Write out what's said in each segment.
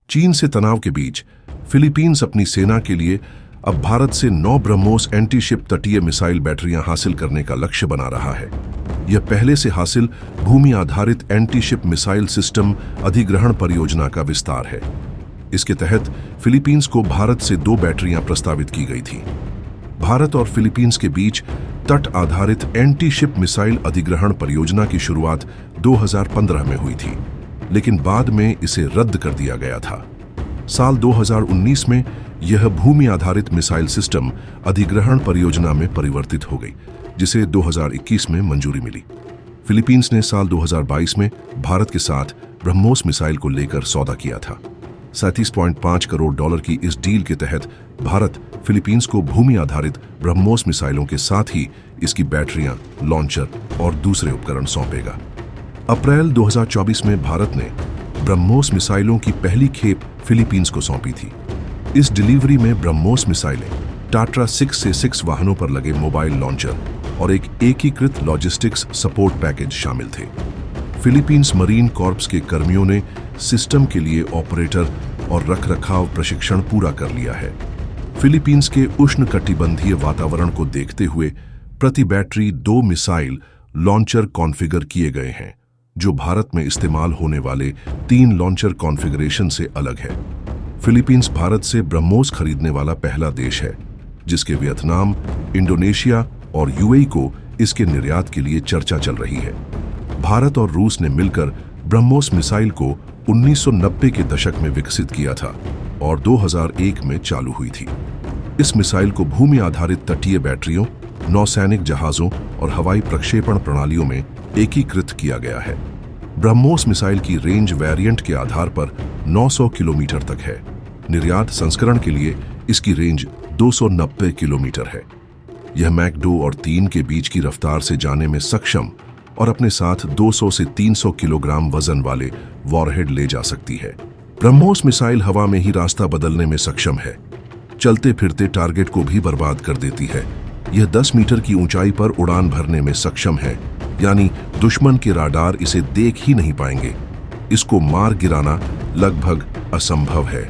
चीन से तनाव के बीच फिलीपींस अपनी सेना के लिए अब भारत से 9 ब्रह्मोस एंटी-शिप तटीय मिसाइल बैटरियां हासिल करने का लक्ष्य बना रहा है। यह पहले से हासिल भूमि आधारित एंटी-शिप मिसाइल सिस्टम अधिग्रहण परियोजना का विस्तार है। इसके तहत फिलीपींस को भारत से 2 बैटरियां प्रस्तावित की गई थी। भारत और फिलीपींस के बीच तट आधारित एंटी-शिप मिसाइल अधिग्रहण परियोजना की शुरुआत 2015 में हुई थी, लेकिन बाद में इसे रद्द कर दिया गया था। साल 2019 में यह भूमि आधारित मिसाइल सिस्टम अधिग्रहण परियोजना में परिवर्तित हो गई, जिसे 2021 में मंजूरी मिली। फिलीपींस ने साल 2022 में भारत के साथ ब्रह्मोस मिसाइल को लेकर सौदा किया था। 37.5 करोड़ डॉलर की इस डील के तहत भारत फिलीपींस को भूमि आधारित ब्रह्मोस मिसाइलों के साथ ही इसकी बैटरियां, लॉन्चर और दूसरे उपकरण सौंपेगा। अप्रैल 2024 में भारत ने ब्रह्मोस मिसाइलों की पहली खेप फिलीपींस को सौंपी थी। इस डिलीवरी में ब्रह्मोस मिसाइलें टाट्रा 6 से 6 वाहनों पर लगे मोबाइल लॉन्चर और एक एकीकृत लॉजिस्टिक्स सपोर्ट पैकेज शामिल थे। फिलीपींस मरीन कॉर्प्स के कर्मियों ने सिस्टम के लिए ऑपरेटर और रखरखाव प्रशिक्षण पूरा कर लिया है। फिलीपींस के उष्णकटिबंधीय वातावरण को देखते हुए प्रति बैटरी 2 मिसाइल लॉन्चर कॉन्फ़िगर किए गए हैं, जो भारत में इस्तेमाल होने वाले 3 लॉन्चर कॉन्फ़िगरेशन से अलग है। फिलीपींस भारत से ब्रह्मोस खरीदने वाला पहला देश है, जिसके वियतनाम, इंडोनेशिया और यूएई को इसके निर्यात के लिए चर्चा चल रही है। भारत और रूस ने मिलकर ब्रह्मोस मिसाइल को 1990 के दशक में विकसित किया था और 2001 में चालू हुई थी। इस मिसाइल को भूमि आधारित तटीय बैटरियों, नौसैनिक जहाजों और हवाई प्रक्षेपण प्रणालियों में एकीकृत किया गया है। ब्रह्मोस मिसाइल की रेंज वेरिएंट के आधार पर 900 किलोमीटर तक है। निर्यात संस्करण के लिए इसकी रेंज 290 किलोमीटर है। यह मैक 2 और 3 के बीच की रफ्तार से जाने में सक्षम और अपने साथ 200 से 300 किलोग्राम वजन वाले वॉरहेड ले जा सकती है। ब्रह्मोस मिसाइल हवा में ही रास्ता बदलने में सक्षम है। चलते फिरते टारगेट को भी बर्बाद कर देती है। यह 10 मीटर की ऊंचाई पर उड़ान भरने में सक्षम है, यानी दुश्मन के राडार इसे देख ही नहीं पाएंगे। इसको मार गिराना लगभग असंभव है।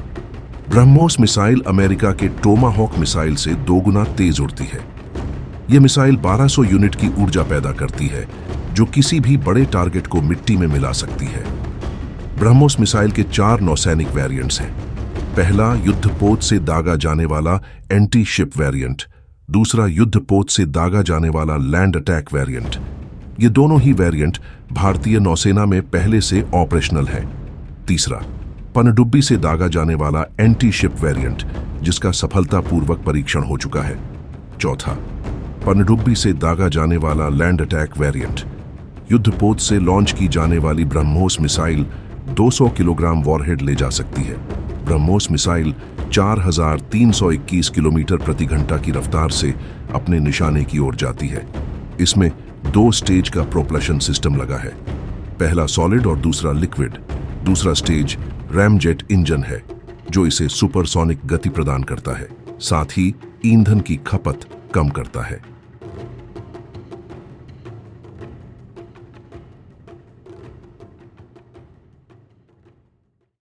ब्रह्मोस मिसाइल अमेरिका के टोमाहॉक मिसाइल से 2 गुना तेज उड़ती है। यह मिसाइल 1200 यूनिट की ऊर्जा पैदा करती है, जो किसी भी बड़े टारगेट को मिट्टी में मिला सकती है। ब्रह्मोस मिसाइल के 4 नौसैनिक वेरिएंट्स हैं। पहला युद्धपोत से दागा जाने वाला एंटी शिप वेरिएंट, दूसरा युद्धपोत से दागा जाने वाला लैंड अटैक वेरिएंट। ये दोनों ही वेरिएंट भारतीय नौसेना में पहले से ऑपरेशनल है। तीसरा पनडुब्बी से दागा जाने वाला एंटी शिप वेरिएंट, जिसका सफलतापूर्वक परीक्षण हो चुका है। चौथा पनडुब्बी से दागा जाने वाला लैंड अटैक वेरिएंट। युद्धपोत से लॉन्च की जाने वाली ब्रह्मोस मिसाइल 200 किलोग्राम वॉरहेड ले जा सकती है। ब्रह्मोस मिसाइल 4321 किलोमीटर प्रति घंटा की रफ्तार से अपने निशाने की ओर जाती है। इसमें 2 स्टेज का प्रोपल्शन सिस्टम लगा है। पहला सॉलिड और दूसरा लिक्विड। दूसरा स्टेज रैमजेट इंजन है, जो इसे सुपरसोनिक गति प्रदान करता है, साथ ही ईंधन की खपत कम करता है।